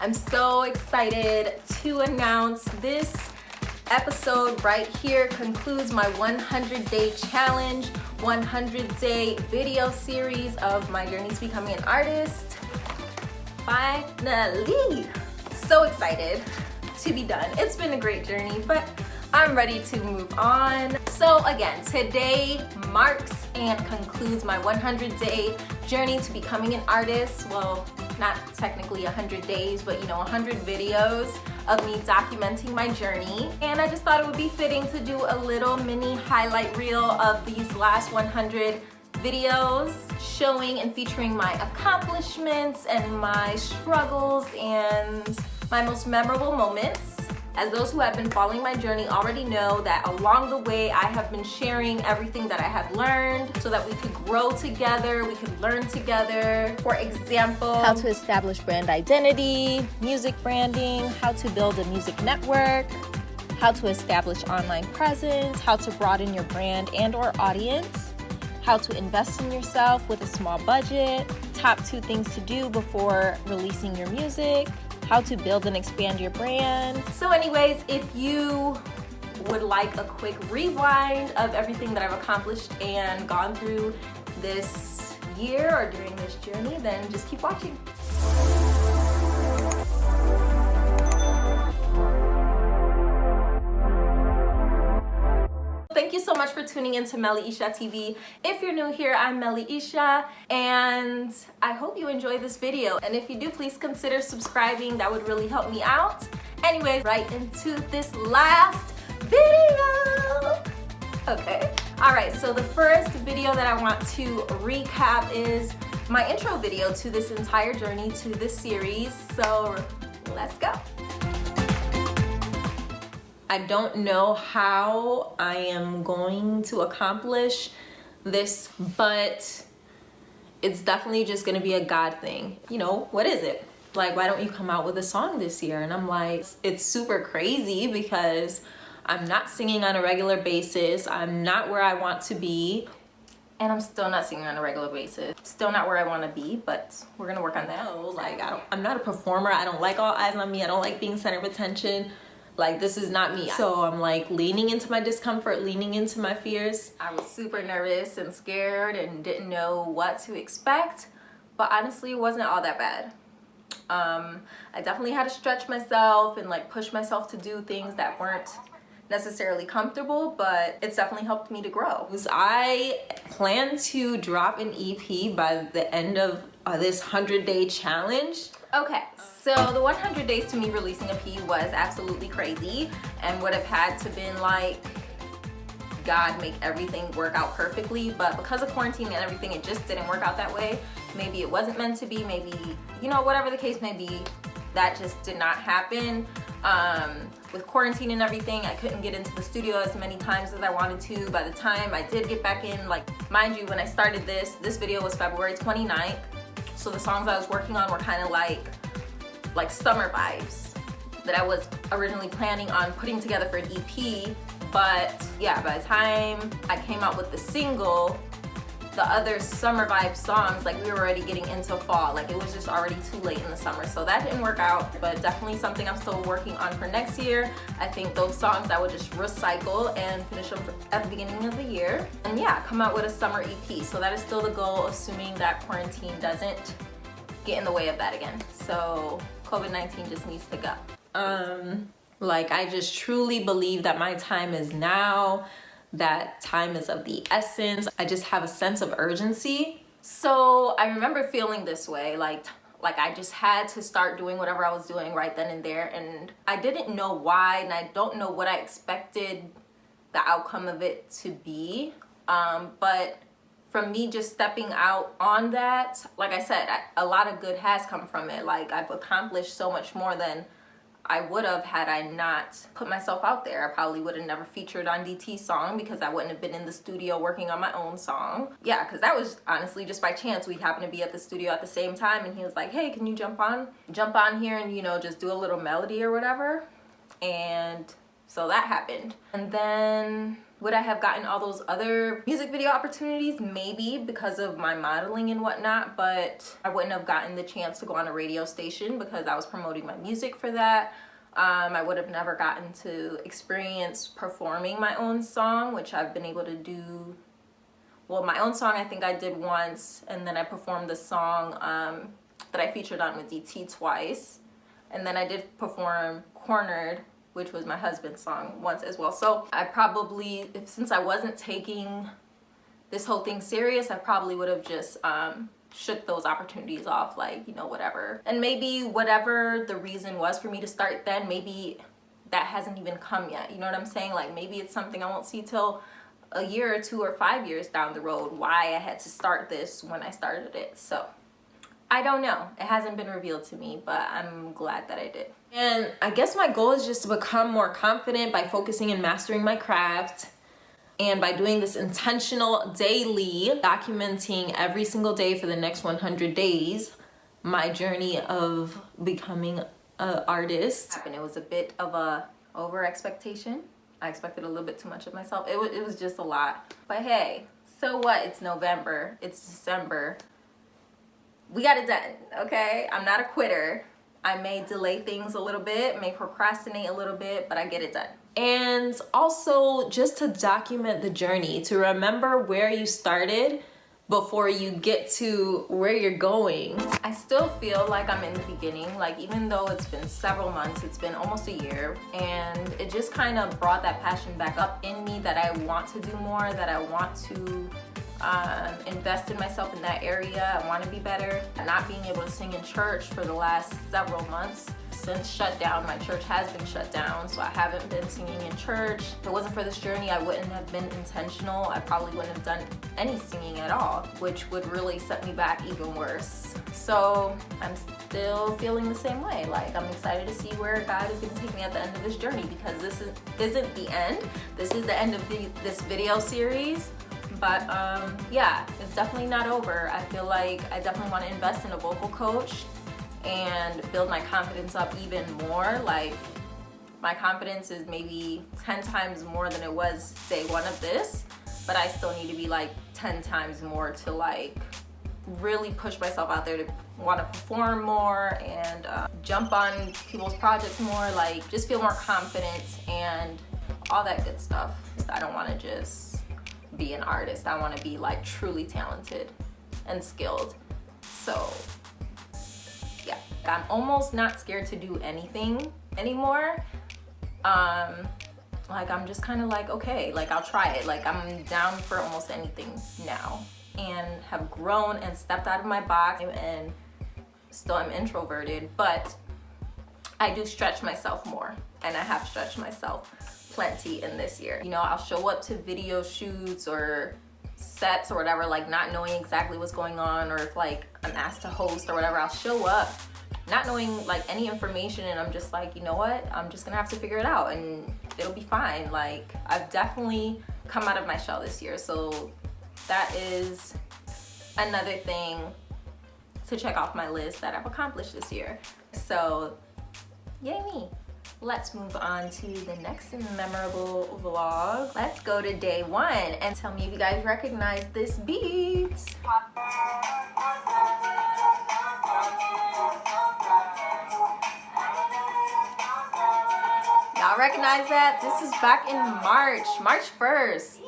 I'm so excited to announce this episode right here concludes my 100-day challenge, 100-day video series of my journey to becoming an artist. Finally! So excited to be done. It's been a great journey, but I'm ready to move on. So again, today marks and concludes my 100-day journey to becoming an artist. Well, not technically 100 days, but 100 videos of me documenting my journey. And I just thought it would be fitting to do a little mini highlight reel of these last 100 videos, showing and featuring my accomplishments and my struggles and my most memorable moments. As those who have been following my journey already know, that along the way I have been sharing everything that I have learned so that we could grow together, we could learn together. For example, how to establish brand identity, music branding, how to build a music network, how to establish online presence, how to broaden your brand and or audience, how to invest in yourself with a small budget, top 2 things to do before releasing your music, how to build and expand your brand. So anyways, if you would like a quick rewind of everything that I've accomplished and gone through this year or during this journey, then just keep watching. Thank you so much for tuning into Melly Isha TV. If you're new here, I'm Melly Isha, and I hope you enjoy this video. And if you do, please consider subscribing. That would really help me out. Anyways, right into this last video. Okay. All right, so the first video that I want to recap is my intro video to this entire journey, to this series. So let's go. I don't know how I am going to accomplish this, but it's definitely just gonna be a God thing. What is it? Like, why don't you come out with a song this year? And I'm like, it's super crazy because I'm not singing on a regular basis. I'm not where I want to be. And I'm still not singing on a regular basis. Still not where I want to be, but we're gonna work on that. Like, I'm not a performer. I don't like all eyes on me. I don't like being center of attention. Like, this is not me. So I'm like leaning into my discomfort, leaning into my fears. I was super nervous and scared and didn't know what to expect, but honestly, it wasn't all that bad. I definitely had to stretch myself and like push myself to do things that weren't necessarily comfortable, but it's definitely helped me to grow. I plan to drop an EP by the end of this 100-day challenge. Okay, so the 100 days to me releasing a P was absolutely crazy and would have had to been like, God, make everything work out perfectly, but because of quarantine and everything, it just didn't work out that way. Maybe it wasn't meant to be, maybe, whatever the case may be, that just did not happen. With quarantine and everything, I couldn't get into the studio as many times as I wanted to. By the time I did get back in, like, mind you, when I started this video was February 29th. So the songs I was working on were kind of like summer vibes that I was originally planning on putting together for an EP. But yeah, by the time I came out with the single, the other summer vibe songs, like, we were already getting into fall. Like, it was just already too late in the summer. So that didn't work out, but definitely something I'm still working on for next year. I think those songs I would just recycle and finish them at the beginning of the year. And yeah, come out with a summer EP. So that is still the goal, assuming that quarantine doesn't get in the way of that again. So COVID-19 just needs to go. Like, I just truly believe that my time is now. That time is of the essence. I just have a sense of urgency. So I remember feeling this way, like I just had to start doing whatever I was doing right then and there, and I didn't know why, and I don't know what I expected the outcome of it to be. But from me just stepping out on that, like I said, a lot of good has come from it. Like, I've accomplished so much more than I would have had I not put myself out there. I probably would have never featured on DT's song because I wouldn't have been in the studio working on my own song. Yeah, because that was honestly just by chance. We happened to be at the studio at the same time, and he was like, hey, can you jump on here and, just do a little melody or whatever? And So that happened. And then would I have gotten all those other music video opportunities? Maybe, because of my modeling and whatnot, but I wouldn't have gotten the chance to go on a radio station because I was promoting my music for that. I would have never gotten to experience performing my own song, which I've been able to do. Well, my own song I think I did once, and then I performed the song that I featured on with DT twice. And then I did perform Cornered, which was my husband's song, once as well. So I probably, since I wasn't taking this whole thing serious, I probably would have just shook those opportunities off, like, you know, whatever. And maybe whatever the reason was for me to start then, maybe that hasn't even come yet. You know what I'm saying? Like, maybe it's something I won't see till a year or 2 or 5 years down the road, why I had to start this when I started it. So I don't know. It hasn't been revealed to me, but I'm glad that I did. And I guess my goal is just to become more confident by focusing and mastering my craft, and by doing this intentional daily, documenting every single day for the next 100 days, my journey of becoming an artist. And it was a bit of a over expectation. I expected a little bit too much of myself. It was just a lot. But hey, so what? It's November, it's December. We got it done, okay? I'm not a quitter. I may delay things a little bit, may procrastinate a little bit, but I get it done. And also just to document the journey, to remember where you started before you get to where you're going. I still feel like I'm in the beginning, like even though it's been several months, it's been almost a year, and it just kind of brought that passion back up in me that I want to do more, that I want to invest in myself in that area. I want to be better. Not being able to sing in church for the last several months since shutdown. My church has been shut down, so I haven't been singing in church. If it wasn't for this journey, I wouldn't have been intentional. I probably wouldn't have done any singing at all, which would really set me back even worse. So I'm still feeling the same way. Like, I'm excited to see where God is going to take me at the end of this journey, because this isn't the end. This is the end of this video series. But yeah, it's definitely not over. I feel like I definitely want to invest in a vocal coach and build my confidence up even more. Like, my confidence is maybe 10 times more than it was day one of this, but I still need to be like 10 times more to like really push myself out there to want to perform more and jump on people's projects more, like just feel more confident and all that good stuff. I don't want to just be an artist. I want to be like truly talented and skilled. So yeah, I'm almost not scared to do anything anymore. Like, I'm just kind of like, okay, like I'll try it. Like, I'm down for almost anything now, and have grown and stepped out of my box, and still I'm introverted, but I do stretch myself more, and I have stretched myself plenty in this year. You know, I'll show up to video shoots or sets or whatever, like not knowing exactly what's going on, or if like I'm asked to host or whatever, I'll show up not knowing like any information, and I'm just like, you know what, I'm just gonna have to figure it out and it'll be fine. Like, I've definitely come out of my shell this year, so that is another thing to check off my list that I've accomplished this year. So yay me. Let's move on to the next memorable vlog. Let's go to day one and tell me if you guys recognize this beat. Y'all recognize that? This is back in March 1st.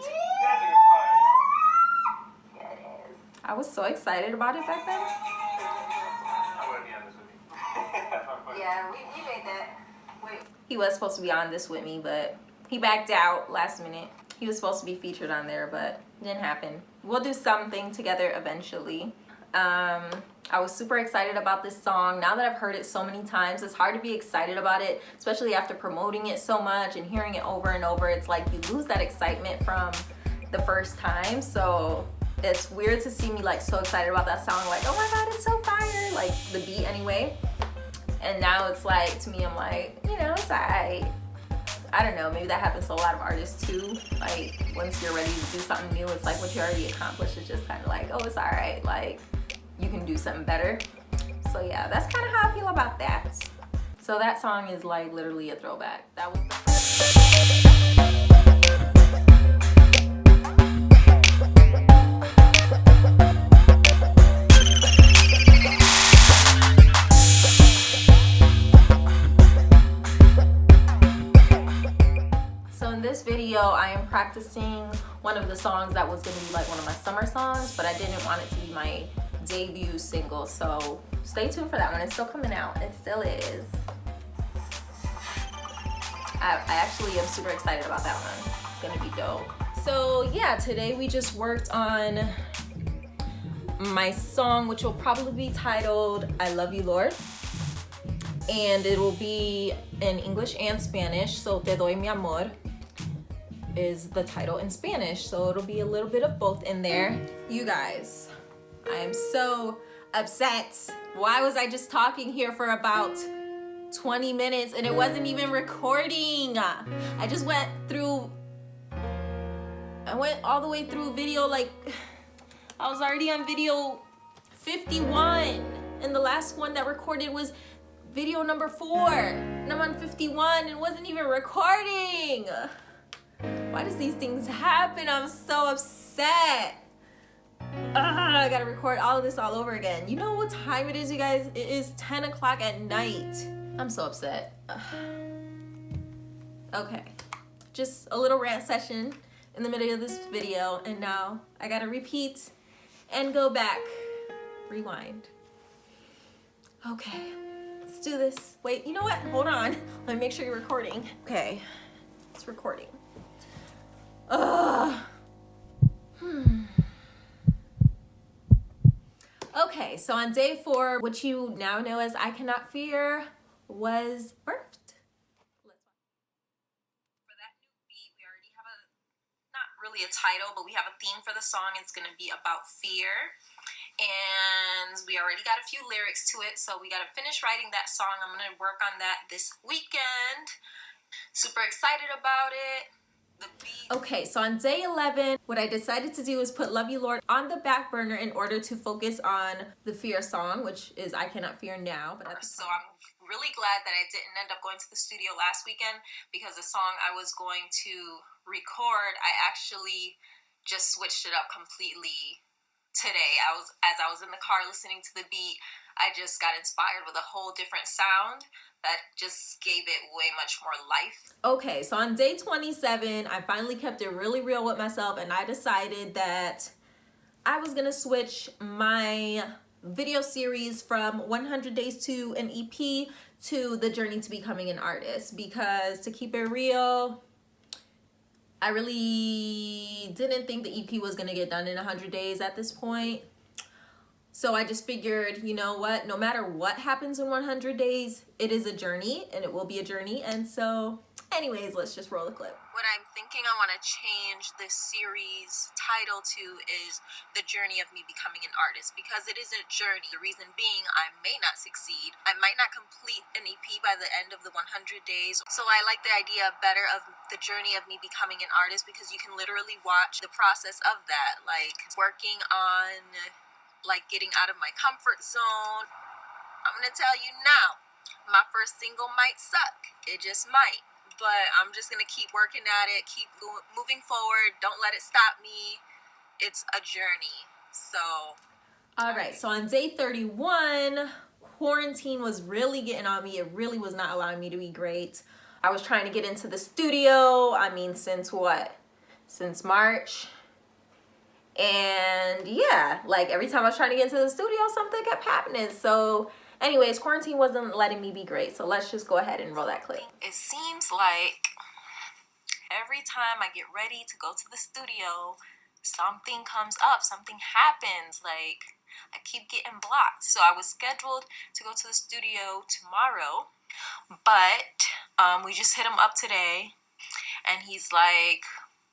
I was so excited about it back then. Yeah, we made that. He was supposed to be on this with me, but he backed out last minute. He was supposed to be featured on there, but it didn't happen. We'll do something together eventually. I was super excited about this song. Now that I've heard it so many times, it's hard to be excited about it, especially after promoting it so much and hearing it over and over. It's like you lose that excitement from the first time. So it's weird to see me like so excited about that song, like, oh my God, it's so fire, like the beat anyway. And now it's like, to me, I'm like, you know, it's alright. I don't know, maybe that happens to a lot of artists too. Like, once you're ready to do something new, it's like what you already accomplished is just kind of like, oh, it's alright. Like, you can do something better. So yeah, that's kind of how I feel about that. So that song is like literally a throwback. That was the So in this video, I am practicing one of the songs that was gonna be like one of my summer songs, but I didn't want it to be my debut single. So stay tuned for that one. It's still coming out. It still is. I actually am super excited about that one. It's gonna be dope. So yeah, today we just worked on my song, which will probably be titled I Love You, Lord. And it will be in English and Spanish. So Te doy mi amor is the title in Spanish. So it'll be a little bit of both in there. You guys, I am so upset. Why was I just talking here for about 20 minutes and it wasn't even recording? I went all the way through video, like I was already on video 51 and the last one that recorded was video number 4 and I'm on 51 and wasn't even recording. Why does these things happen? I'm so upset. I gotta record all of this all over again. You know what time it is, you guys? It is 10 o'clock at night. I'm so upset. Okay, just a little rant session in the middle of this video, and now I gotta repeat and go back. Rewind. Okay, let's do this. Wait, you know what? Hold on. Let me make sure you're recording. Okay, it's recording. Okay, so on day 4, which you now know as I Cannot Fear, was birthed. For that new beat, we already have not really a title, but we have a theme for the song. It's gonna be about fear. And we already got a few lyrics to it, so we gotta finish writing that song. I'm gonna work on that this weekend. Super excited about it. Okay, so on day 11, what I decided to do is put Love You, Lord on the back burner in order to focus on the fear song, which is I Cannot Fear Now. So I'm really glad that I didn't end up going to the studio last weekend, because the song I was going to record, I actually just switched it up completely today. As I was in the car listening to the beat, I just got inspired with a whole different sound that just gave it way much more life. Okay, so on day 27, I finally kept it really real with myself, and I decided that I was gonna switch my video series from 100 Days to an EP to the journey to becoming an artist, because to keep it real, I really didn't think the EP was gonna get done in 100 days at this point. So I just figured, you know what, no matter what happens in 100 days, it is a journey, and it will be a journey. And so anyways, let's just roll the clip. What I'm thinking I want to change this series title to is The Journey of Me Becoming an Artist, because it is a journey. The reason being, I may not succeed. I might not complete an EP by the end of the 100 days. So I like the idea better of The Journey of Me Becoming an Artist, because you can literally watch the process of that, like working on getting out of my comfort zone. I'm gonna tell you now, my first single might suck. It just might. But I'm just gonna keep working at it, keep moving forward. Don't let it stop me. It's a journey. So. All right, so on day 31, quarantine was really getting on me. It really was not allowing me to be great. I was trying to get into the studio. I mean, since what? Since March. And yeah, like every time I was trying to get into the studio, something kept happening. So anyways, quarantine wasn't letting me be great. So let's just go ahead and roll that clip. It seems like every time I get ready to go to the studio, something comes up, something happens. Like I keep getting blocked. So I was scheduled to go to the studio tomorrow, but we just hit him up today, and he's like,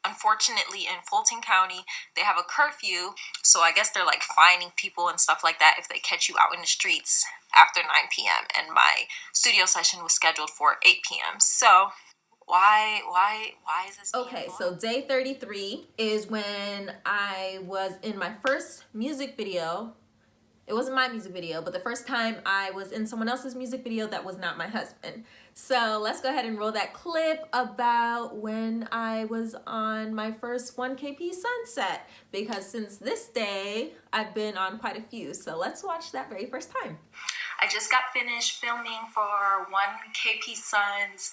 unfortunately, in Fulton County, they have a curfew, so I guess they're like fining people and stuff like that if they catch you out in the streets after 9 p.m. And my studio session was scheduled for 8 p.m. So why is this? Okay, so day 33 is when I was in my first music video. It wasn't my music video, but the first time I was in someone else's music video that was not my husband. So let's go ahead and roll that clip about when I was on my first 1KP sunset, because since this day, I've been on quite a few. So let's watch that very first time. I just got finished filming for 1KP Sun's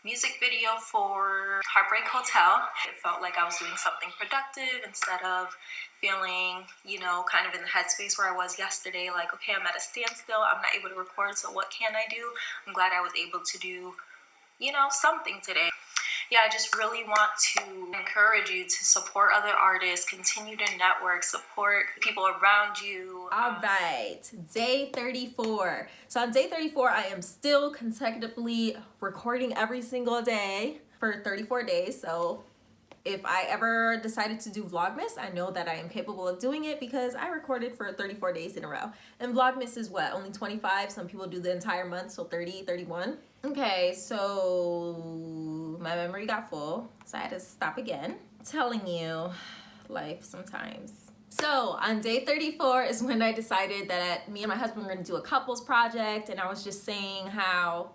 music video for Heartbreak Hotel. It felt like I was doing something productive instead of feeling, you know, kind of in the headspace where I was yesterday, like, okay, I'm at a standstill, I'm not able to record, so what can I do? I'm glad I was able to do, you know, something today. Yeah, I just really want to encourage you to support other artists, continue to network, support people around you. All right, day 34. So on day 34, I am still consecutively recording every single day for 34 days. So if I ever decided to do Vlogmas, I know that I am capable of doing it because I recorded for 34 days in a row. And Vlogmas is what, only 25? Some people do the entire month, so 30, 31. Okay, so my memory got full, so I had to stop again. I'm telling you, life sometimes. So on day 34 is when I decided that me and my husband were gonna do a couples project, and I was just saying how,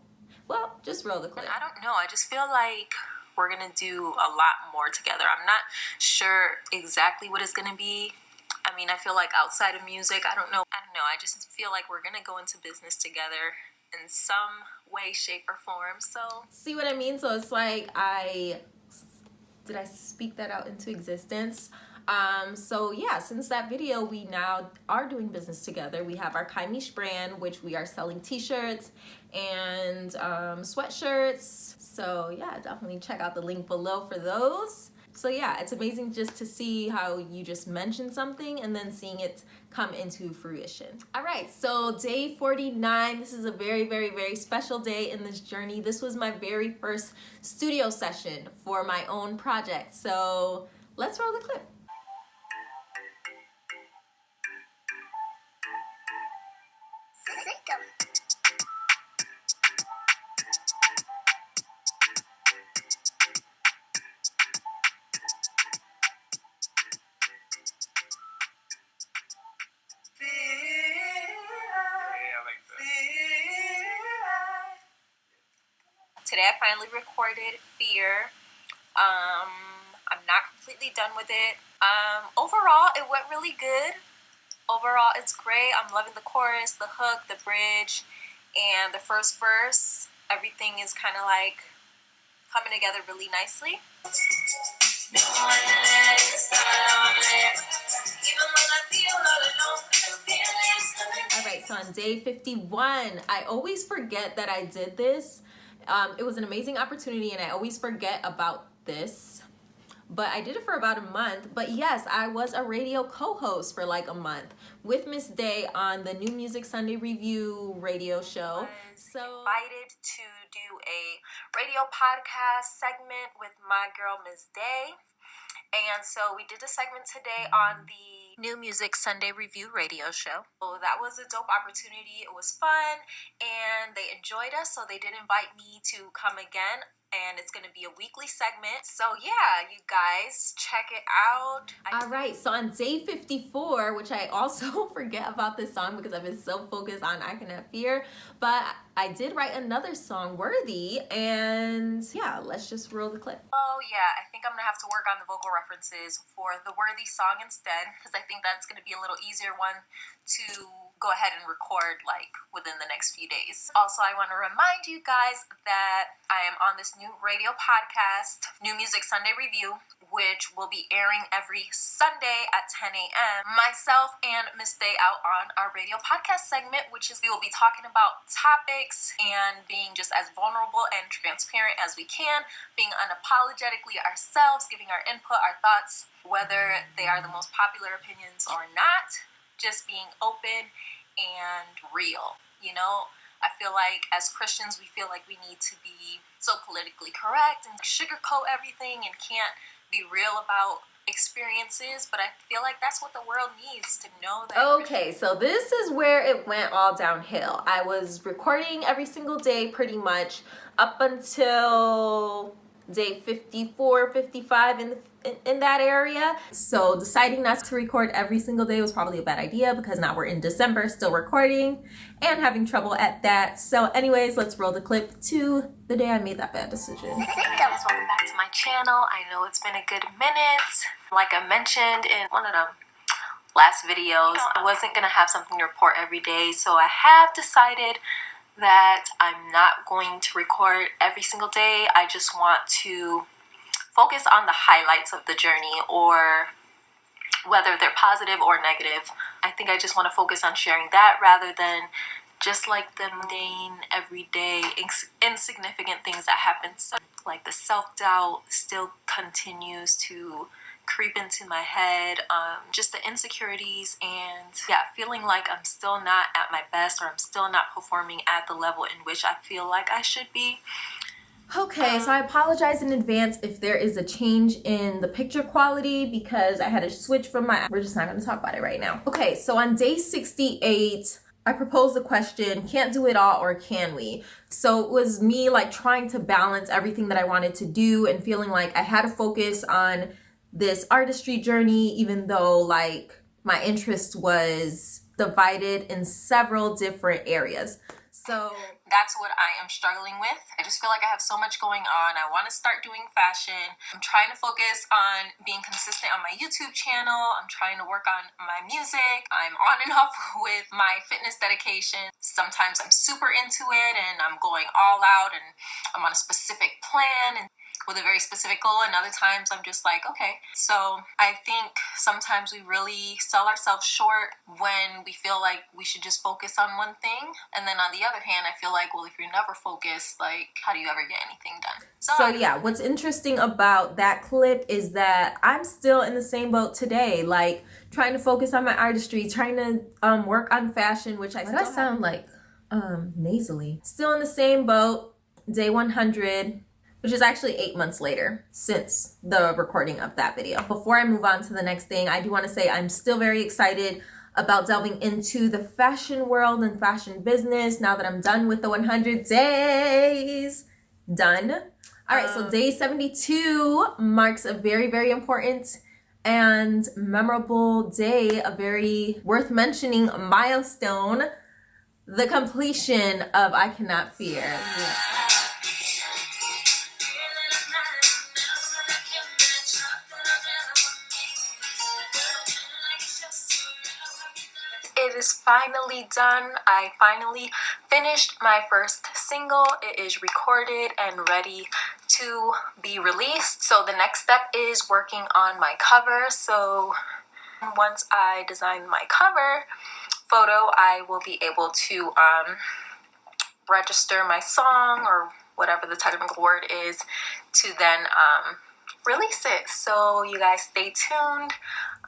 well, just roll the clip. I don't know, I just feel like we're gonna do a lot more together. I'm not sure exactly what it's gonna be. I mean, I feel like outside of music, I don't know. I just feel like we're gonna go into business together in some way, shape, or form. So see what I mean? So it's like did I speak that out into existence? So yeah, since that video, we now are doing business together. We have our Caicos brand, which we are selling t-shirts and sweatshirts. So yeah, definitely check out the link below for those. So yeah, it's amazing just to see how you just mention something and then seeing it come into fruition. All right, so day 49, this is a very, very, very special day in this journey. This was my very first studio session for my own project. So let's roll the clip. Today I finally recorded Fear. I'm not completely done with it. Overall, it went really good. Overall, it's great. I'm loving the chorus, the hook, the bridge, and the first verse. Everything is kind of like coming together really nicely. Alright, so on day 51, I always forget that I did this. It was an amazing opportunity and I always forget about this. But I did it for about a month. But yes, I was a radio co-host for like a month with Miss Day on the New Music Sunday Review radio show. So invited to do a radio podcast segment with my girl Miss Day. And so we did a segment today on the New Music Sunday Review radio show. So that was a dope opportunity. It was fun and they enjoyed us, so they did invite me to come again. And it's going to be a weekly segment. So yeah, you guys, check it out. All right, so on day 54, which I also forget about this song because I've been so focused on I Can Have Fear, but I did write another song, Worthy, and yeah, let's just roll the clip. Oh yeah, I think I'm gonna have to work on the vocal references for the Worthy song instead, because I think that's gonna be a little easier one to go ahead and record like within the next few days. Also, I want to remind you guys that I am on this new radio podcast, New Music Sunday Review, which will be airing every Sunday at 10 a.m. Myself and Miss Day out on our radio podcast segment, which is we will be talking about topics and being just as vulnerable and transparent as we can, being unapologetically ourselves, giving our input, our thoughts, whether they are the most popular opinions or not, just being open and real. You know, I feel like as Christians, we feel like we need to be so politically correct and sugarcoat everything and can't be real about experiences, but I feel like that's what the world needs to know that. Okay, so this is where it went all downhill. I was recording every single day pretty much up until day 54, 55 in that area. So deciding not to record every single day was probably a bad idea because now we're in December still recording and having trouble at that. So anyways, let's roll the clip to the day I made that bad decision. Hey guys, welcome back to my channel. I know it's been a good minute. Like I mentioned in one of the last videos, I wasn't gonna have something to report every day, so I have decided that I'm not going to record every single day. I just want to focus on the highlights of the journey, or whether they're positive or negative. I think I just want to focus on sharing that rather than just like the mundane, everyday, insignificant things that happen. So, like the self-doubt still continues to creep into my head, just the insecurities, and yeah, feeling like I'm still not at my best, or I'm still not performing at the level in which I feel like I should be. Okay, so I apologize in advance if there is a change in the picture quality because I had to switch from we're just not going to talk about it right now. Okay, so on day 68, I proposed the question, can't do it all or can we? So it was me like trying to balance everything that I wanted to do and feeling like I had to focus on this artistry journey, even though like my interest was divided in several different areas. So that's what I am struggling with. I just feel like I have so much going on. I want to start doing fashion. I'm trying to focus on being consistent on my YouTube channel. I'm trying to work on my music. I'm on and off with my fitness dedication. Sometimes I'm super into it and I'm going all out and I'm on a specific plan and with a very specific goal, and other times I'm just like, okay. So I think sometimes we really sell ourselves short when we feel like we should just focus on one thing, and then on the other hand, I feel like, well, if you're never focused, like, how do you ever get anything done? So yeah, what's interesting about that clip is that I'm still in the same boat today, like trying to focus on my artistry, trying to work on fashion, which I still sound like nasally. Still in the same boat, day 100. Which is actually 8 months later since the recording of that video. Before I move on to the next thing, I do want to say I'm still very excited about delving into the fashion world and fashion business now that I'm done with the 100 days. Done. All right, so day 72 marks a very, very important and memorable day, a very worth mentioning milestone, the completion of I Cannot Fear. Yeah. It is finally done. I finally finished my first single. It is recorded and ready to be released. So the next step is working on my cover. So once I design my cover photo, I will be able to register my song, or whatever the technical word is, to then release it. So you guys stay tuned.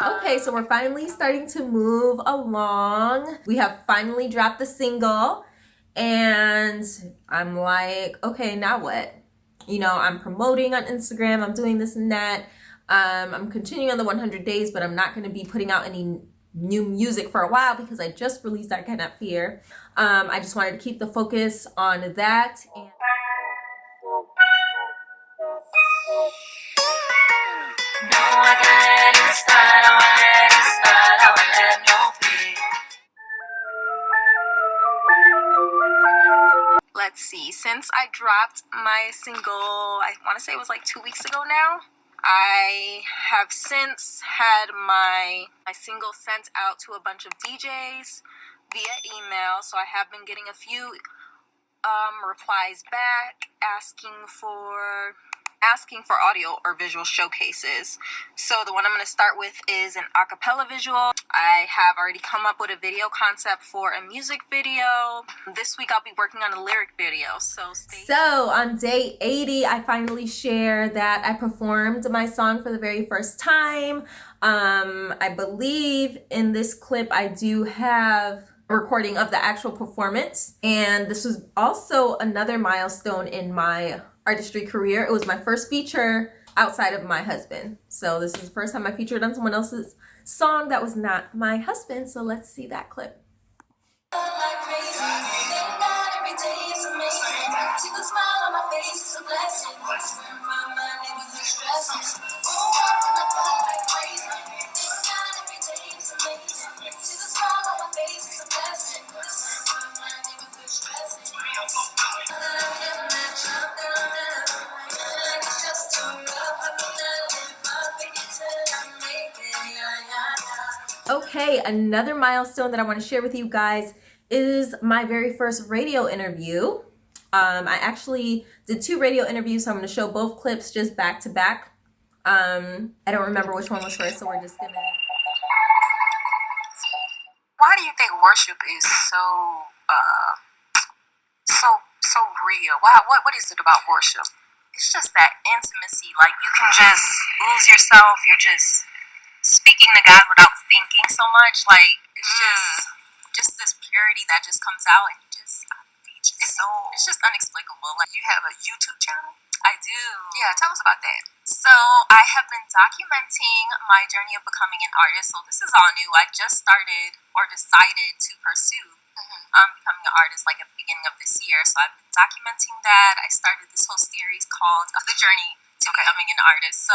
Okay, so we're finally starting to move along. We have finally dropped the single and I'm like, okay, now what? You know, I'm promoting on Instagram, I'm doing this and that. I'm continuing on the 100 days, but I'm not going to be putting out any new music for a while because I just released I Cannot Fear. I just wanted to keep the focus on that. And let's see, since I dropped my single, I want to say it was like 2 weeks ago now, I have since had my single sent out to a bunch of DJs via email. So I have been getting a few replies back asking for audio or visual showcases. So the one I'm going to start with is an a cappella visual. I have already come up with a video concept for a music video. This week I'll be working on a lyric video. So on day 80, I finally share that I performed my song for the very first time. I believe in this clip I do have a recording of the actual performance, and this was also another milestone in my artistry career. It was my first feature outside of my husband. So this is the first time I featured on someone else's song that was not my husband. So let's see that clip. See the smile on my face is a blessing. Okay, another milestone that I want to share with you guys is my very first radio interview. I actually did 2 radio interviews, so I'm going to show both clips just back to back. I don't remember which one was first, so we're just gonna... Why do you think worship is so real? Why? What is it about worship? It's just that intimacy. Like you can just lose yourself. You're just speaking to God without thinking so much. Like it's just this purity that just comes out, and it's just unexplicable. Like you have a YouTube channel. I do. Yeah, tell us about that. So I have been documenting my journey of becoming an artist. So this is all new. I just started or decided to pursue becoming an artist like at the beginning of this year. So I've been documenting that. I started this whole series called The Journey to Becoming an Artist. So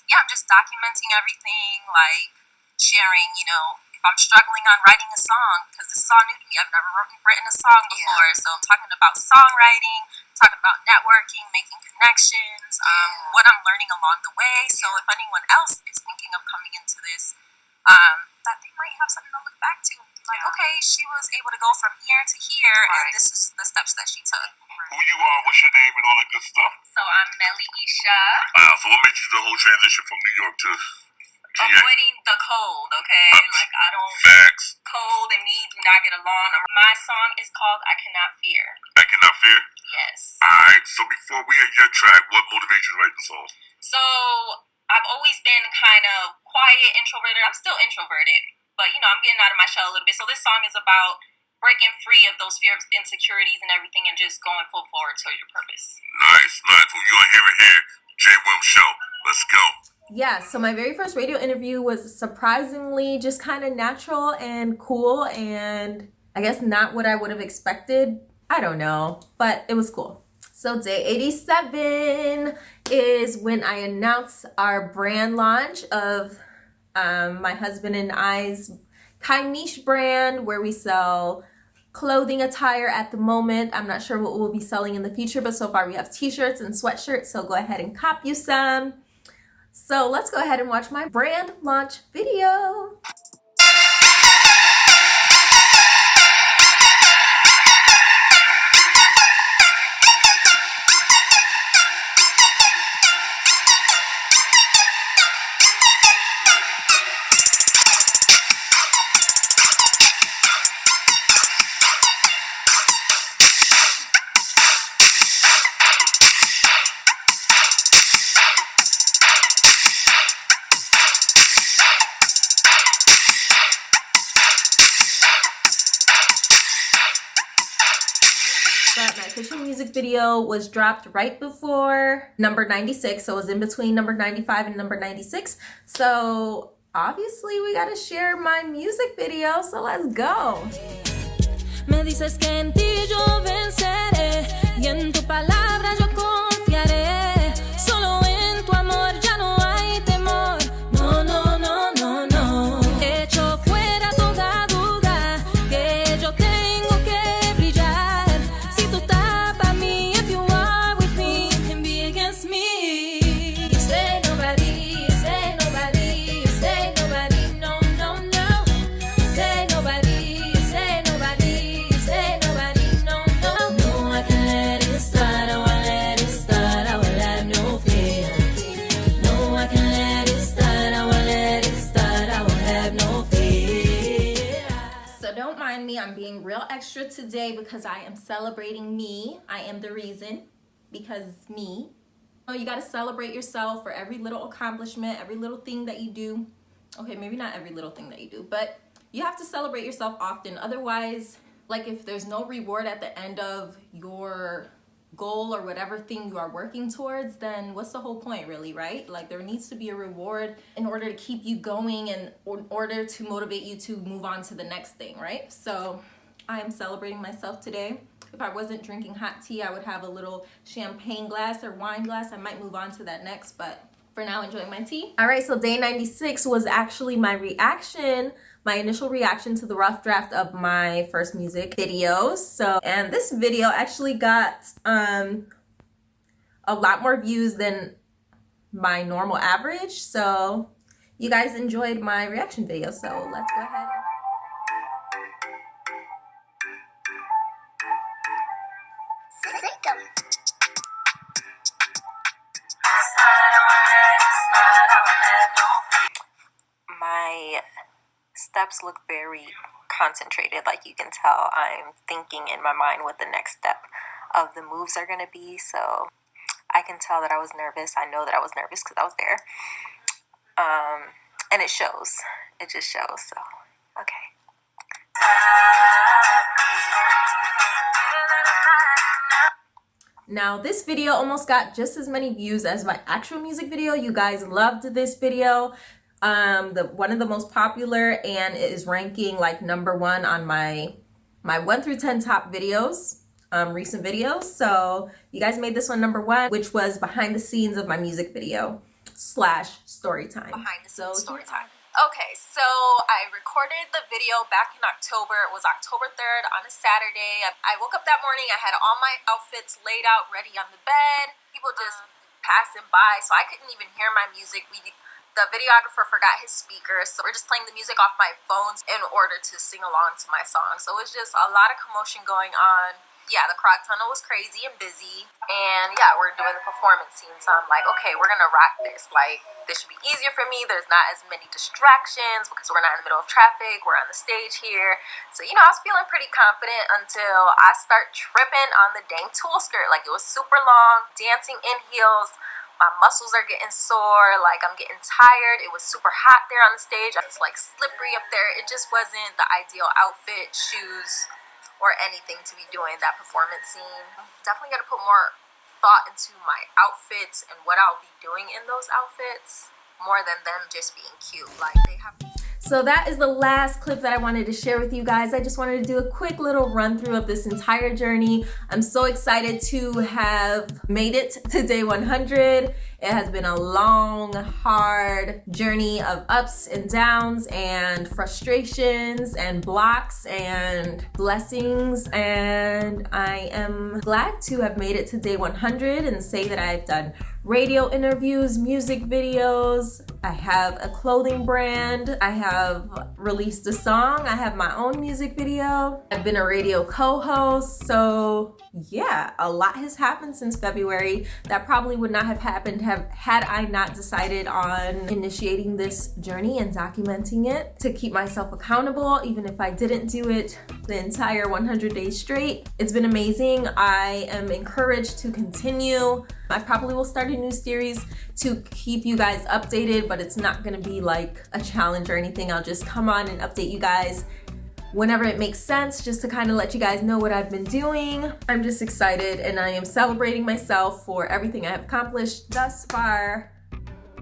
yeah, I'm just documenting everything, like sharing, if I'm struggling on writing a song, because this is all new to me. I've never written a song before. So I'm talking about songwriting, talking about networking, making connections, what I'm learning along the way. So if anyone else is thinking of coming into this, that they might have something to look back to. Like, okay, she was able to go from here to here, and this is the steps that she took. Who you are, what's your name, and all that good stuff. So I'm Melly Isha. So what made you the whole transition from New York to GA? Avoiding the cold, okay? Like, I don't... Facts. Cold and me do not get along. My song is called I Cannot Fear. I Cannot Fear? Yes. Alright, so before we hear your track, what motivated you to write the song? So, I've always been kind of quiet, introverted. I'm still introverted, but, I'm getting out of my shell a little bit. So this song is about breaking free of those fears, insecurities, and everything, and just going full forward towards your purpose. Nice. Well, you gonna hear it here. J. Wilm Show. Let's go. Yeah, so my very first radio interview was surprisingly just kind of natural and cool, and I guess not what I would have expected. I don't know, but it was cool. So day 87 is when I announced our brand launch of my husband and I's Kind Niche brand, where we sell clothing attire at the moment. I'm not sure what we'll be selling in the future, but so far we have t-shirts and sweatshirts, so go ahead and cop you some. So let's go ahead and watch my brand launch video. But my official music video was dropped right before number 96, so it was in between number 95 and number 96. So obviously we gotta share my music video, so let's go. Me dices que en ti yo venceré y en tu palabra yo confiaré. Solo en tu amor ya no hay temor. No, no, no, no, no. Echo fuera toda duda que yo tengo que brillar. Si tú estás para mí, if you are with me, you can be against me. You say nobody, you say nobody, you say nobody, no, no, no. You say nobody, you say nobody, you say nobody, no, no. No, I can let it start, I won't let it start, I will have no fear. No, I can let it start, I won't let it start, I will have no fear. So don't mind me, I'm being real extra today because I am celebrating me. I am the reason, because me. Oh, you gotta celebrate yourself for every little accomplishment, every little thing that you do. Okay, maybe not every little thing that you do, but you have to celebrate yourself often. Otherwise, like if there's no reward at the end of your goal or whatever thing you are working towards, then what's the whole point really, right? Like there needs to be a reward in order to keep you going and in order to motivate you to move on to the next thing, right? So I am celebrating myself today. If I wasn't drinking hot tea, I would have a little champagne glass or wine glass. I might move on to that next, but for now, enjoying my tea. All right, so day 96 was actually my reaction, my initial reaction to the rough draft of my first music video. So, and this video actually got a lot more views than my normal average. So you guys enjoyed my reaction video. So let's go ahead. My steps look very concentrated, like you can tell I'm thinking in my mind what the next step of the moves are going to be. So I can tell that I was nervous. I know that I was nervous because I was there. And it shows. It just shows. So, okay. Now this video almost got just as many views as my actual music video. You guys loved this video. One of the most popular, and it is ranking like #1 on my 1 through 10 top videos, recent videos. So you guys made this one #1, which was behind the scenes of my music video / story time. Behind the scenes story time. Okay, so I recorded the video back in October. It was October 3rd on a Saturday. I woke up that morning. I had all my outfits laid out, ready on the bed. People just passing by, so I couldn't even hear my music. The videographer forgot his speakers, so we're just playing the music off my phones in order to sing along to my song. So it was just a lot of commotion going on. Yeah, the crowd tunnel was crazy and busy. And yeah, we're doing the performance scene. So I'm like, okay, we're gonna rock this. Like, this should be easier for me. There's not as many distractions because we're not in the middle of traffic. We're on the stage here. So, you know, I was feeling pretty confident until I start tripping on the dang tulle skirt. Like, it was super long, dancing in heels. My muscles are getting sore, like I'm getting tired. It was super hot there on the stage. It's like slippery up there. It just wasn't the ideal outfit, shoes, or anything to be doing that performance scene. Definitely got to put more thought into my outfits and what I'll be doing in those outfits, more than them just being cute. Like, they have. So that is the last clip that I wanted to share with you guys. I just wanted to do a quick little run through of this entire journey. I'm so excited to have made it to day 100. It has been a long, hard journey of ups and downs and frustrations and blocks and blessings. And I am glad to have made it to day 100 and say that I've done radio interviews, music videos. I have a clothing brand. I have released a song. I have my own music video. I've been a radio co-host. So yeah, a lot has happened since February. That probably would not have happened had I not decided on initiating this journey and documenting it to keep myself accountable, even if I didn't do it the entire 100 days straight. It's been amazing. I am encouraged to continue. I probably will start a new series to keep you guys updated, but it's not gonna be like a challenge or anything. I'll just come on and update you guys whenever it makes sense, just to kind of let you guys know what I've been doing. I'm just excited and I am celebrating myself for everything I have accomplished thus far.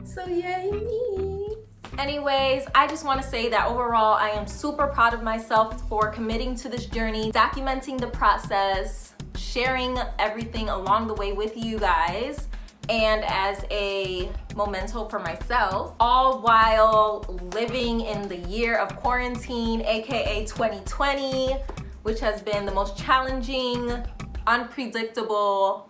So yay me. Anyways, I just want to say that overall I am super proud of myself for committing to this journey, documenting the process, sharing everything along the way with you guys, and as a memento for myself, all while living in the year of quarantine, aka 2020, which has been the most challenging, unpredictable,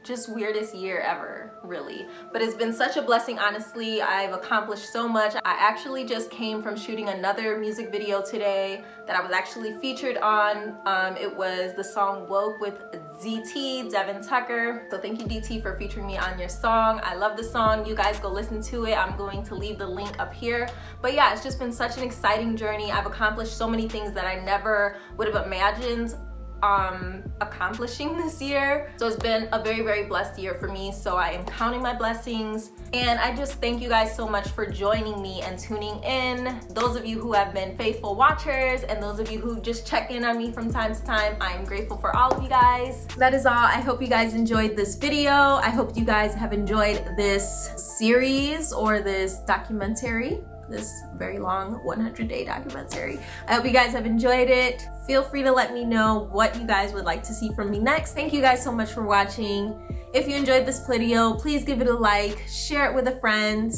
just weirdest year ever, really. But it's been such a blessing, honestly. I've accomplished so much. I actually just came from shooting another music video today that I was actually featured on. It was the song Woke with DT, Devin Tucker. So thank you, DT, for featuring me on your song. I love the song. You guys go listen to it. I'm going to leave the link up here. But yeah, it's just been such an exciting journey. I've accomplished so many things that I never would have imagined accomplishing this year. So it's been a very, very blessed year for me. So I am counting my blessings, and I just thank you guys so much for joining me and tuning in. Those of you who have been faithful watchers and those of you who just check in on me from time to time, I'm grateful for all of you guys. That is all. I hope you guys enjoyed this video. I hope you guys have enjoyed this series or this documentary, this very long 100-day documentary. I hope you guys have enjoyed it. Feel free to let me know what you guys would like to see from me next. Thank you guys so much for watching. If you enjoyed this video, please give it a like, share it with a friend,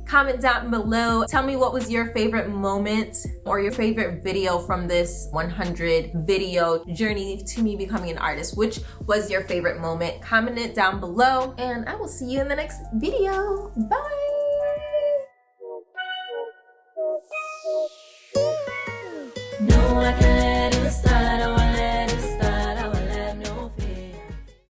comment down below. Tell me what was your favorite moment or your favorite video from this 100 video journey to me becoming an artist. Which was your favorite moment? Comment it down below, and I will see you in the next video. Bye.